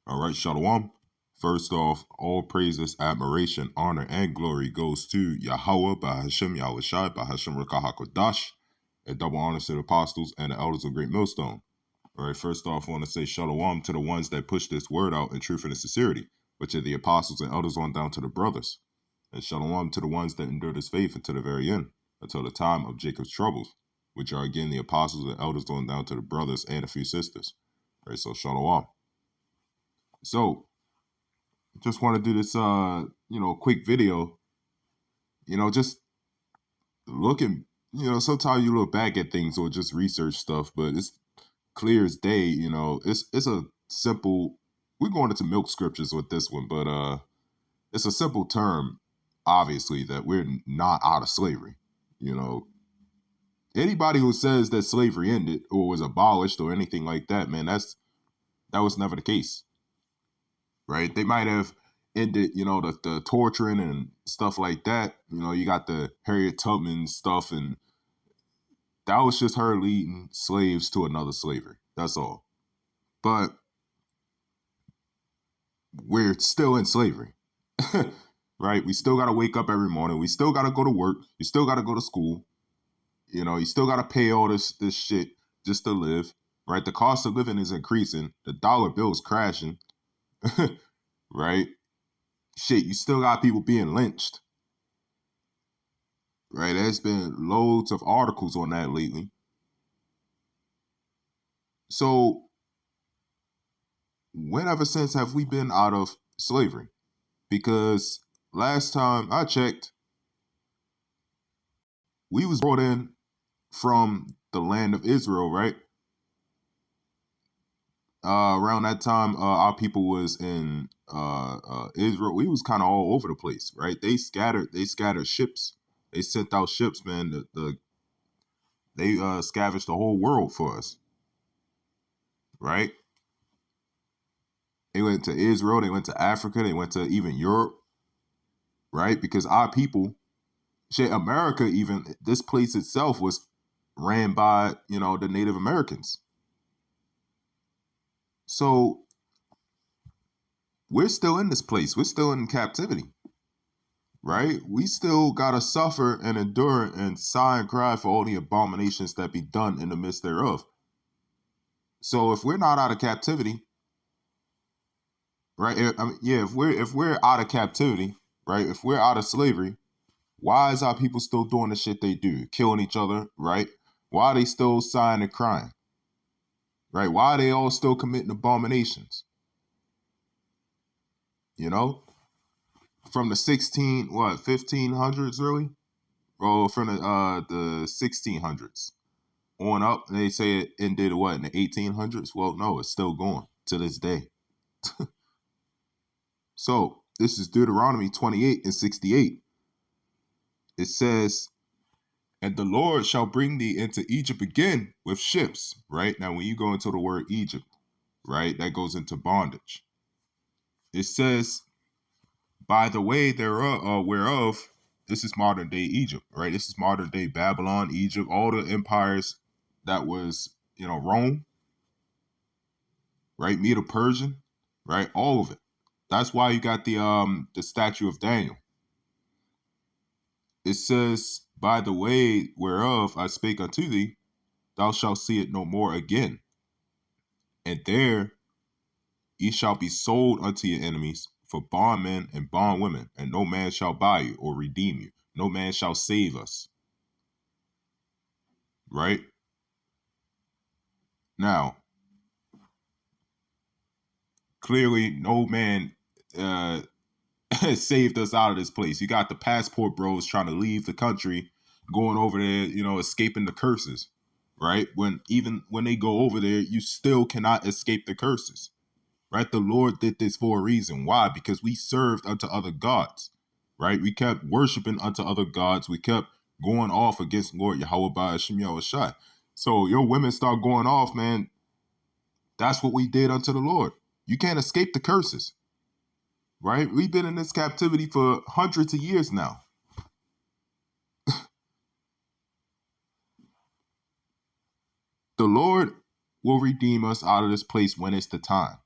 All right, Shalom. First off, all praises, admiration, honor, and glory goes to Yahweh, Bahashem Yahushai, Bahashem Rakah HaKodash, and double honors to the apostles and the elders of Great Millstone. All right, first off, I want to say Shalom to the ones that push this word out in truth and in sincerity, which are the apostles and elders on down to the brothers. And Shalom to the ones that endure this faith until the very end, until the time of Jacob's troubles, which are again the apostles and elders on down to the brothers and a few sisters. All right, so Shalom. So, just want to do this quick video, just looking, sometimes you look back at things or just research stuff, but it's clear as day. It's a simple, we're going into milk scriptures with this one, but it's a simple term, obviously, that we're not out of slavery. Anybody who says that slavery ended or was abolished or anything like that, man, that was never the case. Right? They might have ended, the torturing and stuff like that. You got the Harriet Tubman stuff, and that was just her leading slaves to another slavery. That's all. But we're still in slavery, right? We still got to wake up every morning. We still got to go to work. You still got to go to school. You still got to pay all this shit just to live, right? The cost of living is increasing. The dollar bill is crashing, right? Shit, you still got people being lynched. Right, there's been loads of articles on that lately. So, whenever since have we been out of slavery? Because last time I checked, we was brought in from the land of Israel, right? Around that time, our people was in Israel. We was kind of all over the place, right? They scattered ships. They sent out ships, man. They scavenged the whole world for us, right? They went to Israel, they went to Africa, they went to even Europe, right? Because our people, America, even this place itself was ran by, the Native Americans. So we're still in this place. We're still in captivity, right? We still got to suffer and endure and sigh and cry for all the abominations that be done in the midst thereof. So if we're not out of captivity, right? If we're out of captivity, right? If we're out of slavery, why is our people still doing the shit they do, killing each other, right? Why are they still sighing and crying, right? Why are they all still committing abominations? From the 1500s, really? Or from the 1600s on up. They say it ended in the 1800s? Well, no, it's still going to this day. So this is Deuteronomy 28 and 68. It says, and the Lord shall bring thee into Egypt again with ships, right? Now, when you go into the word Egypt, right, that goes into bondage. It says, by the way thereof, whereof, this is modern day Egypt, right? This is modern day Babylon, Egypt, all the empires that was, Rome, right? Medo-Persian, right? All of it. That's why you got the statue of Daniel. It says, by the way whereof I spake unto thee, thou shalt see it no more again. And there ye shall be sold unto your enemies for bondmen and bondwomen, and no man shall buy you or redeem you. No man shall save us. Right? Now, clearly no man saved us out of this place. You got the passport bros trying to leave the country, going over there, escaping the curses. Right? When they go over there, you still cannot escape the curses. Right? The Lord did this for a reason. Why? Because we served unto other gods. Right? We kept worshiping unto other gods. We kept going off against Lord Yahweh Ba'ashem Yahushai. So your women start going off, man. That's what we did unto the Lord. You can't escape the curses. Right? We've been in this captivity for hundreds of years now. The Lord will redeem us out of this place when it's the time.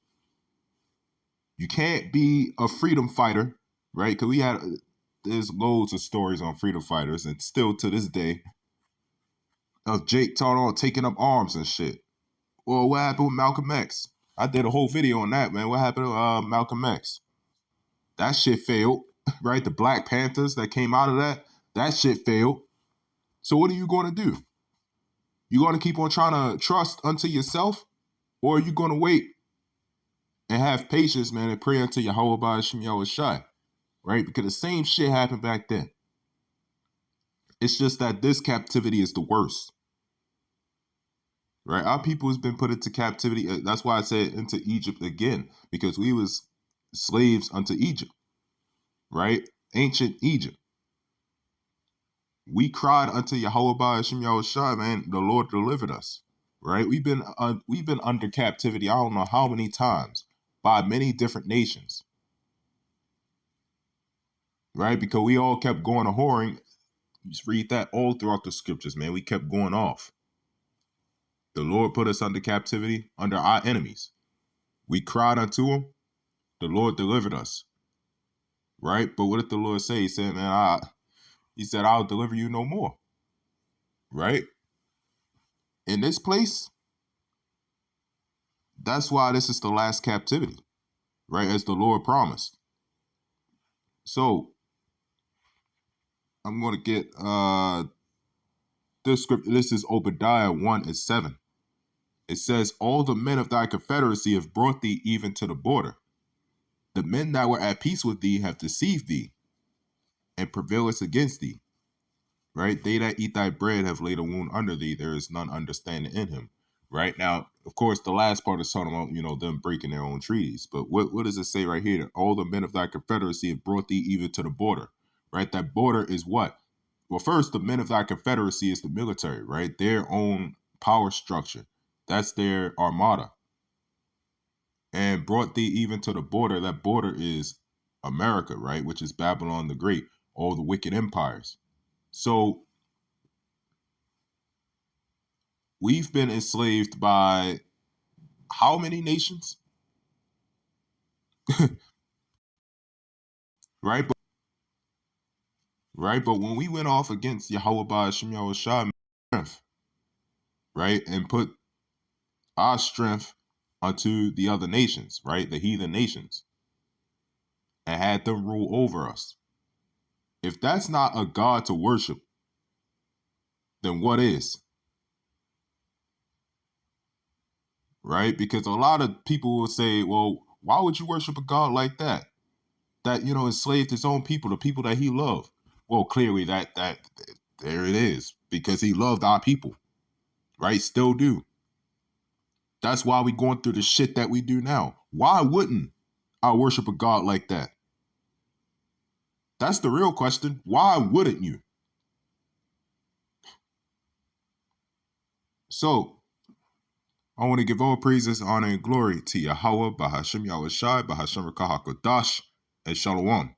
You can't be a freedom fighter, right? Because there's loads of stories on freedom fighters, and still to this day, of Jake Tarnall taking up arms and shit. Well, what happened with Malcolm X? I did a whole video on that, man. What happened to Malcolm X? That shit failed, right? The Black Panthers that came out of that shit failed. So what are you going to do? You going to keep on trying to trust unto yourself? Or are you going to wait and have patience, man, and pray unto Yahweh Ba'ashem Yahushai, right? Because the same shit happened back then. It's just that this captivity is the worst, right? Our people has been put into captivity. That's why I said into Egypt again, because we was slaves unto Egypt, right? Ancient Egypt. We cried unto Yahweh Ba'ashem Yahushai, man. The Lord delivered us, right? We've been under captivity. I don't know how many times by many different nations, right? Because we all kept going to whoring. You just read that all throughout the scriptures, man. We kept going off. The Lord put us under captivity, under our enemies. We cried unto him. The Lord delivered us, right? But what did the Lord say? He said, man, he said, I'll deliver you no more, right? In this place, that's why this is the last captivity, right? As the Lord promised. So I'm going to get this scripture. This is Obadiah 1:7. It says, all the men of thy confederacy have brought thee even to the border. The men that were at peace with thee have deceived thee and prevaileth against thee, right? They that eat thy bread have laid a wound under thee. There is none understanding in him, right? Now, of course, the last part is talking about, them breaking their own treaties. But what does it say right here? That all the men of thy confederacy have brought thee even to the border, right? That border is what? Well, first, the men of thy confederacy is the military, right? Their own power structure. That's their armada. And brought thee even to the border. That border is America, right? Which is Babylon the Great, all the wicked empires. So we've been enslaved by how many nations? Right? But when we went off against Yahweh Ba'ashem Yahushua, right? And put our strength unto the other nations, right? The heathen nations. And had them rule over us. If that's not a God to worship, then what is? Right? Because a lot of people will say, well, why would you worship a God like that? That, enslaved his own people, the people that he loved. Well, clearly that there it is. Because he loved our people. Right? Still do. That's why we going through the shit that we do now. Why wouldn't I worship a God like that? That's the real question. Why wouldn't you? So, I want to give all praises, honor, and glory to Yahweh, Ba'ashem Yahushai, Ba'ashem Rakah HaKodash, and Shalom.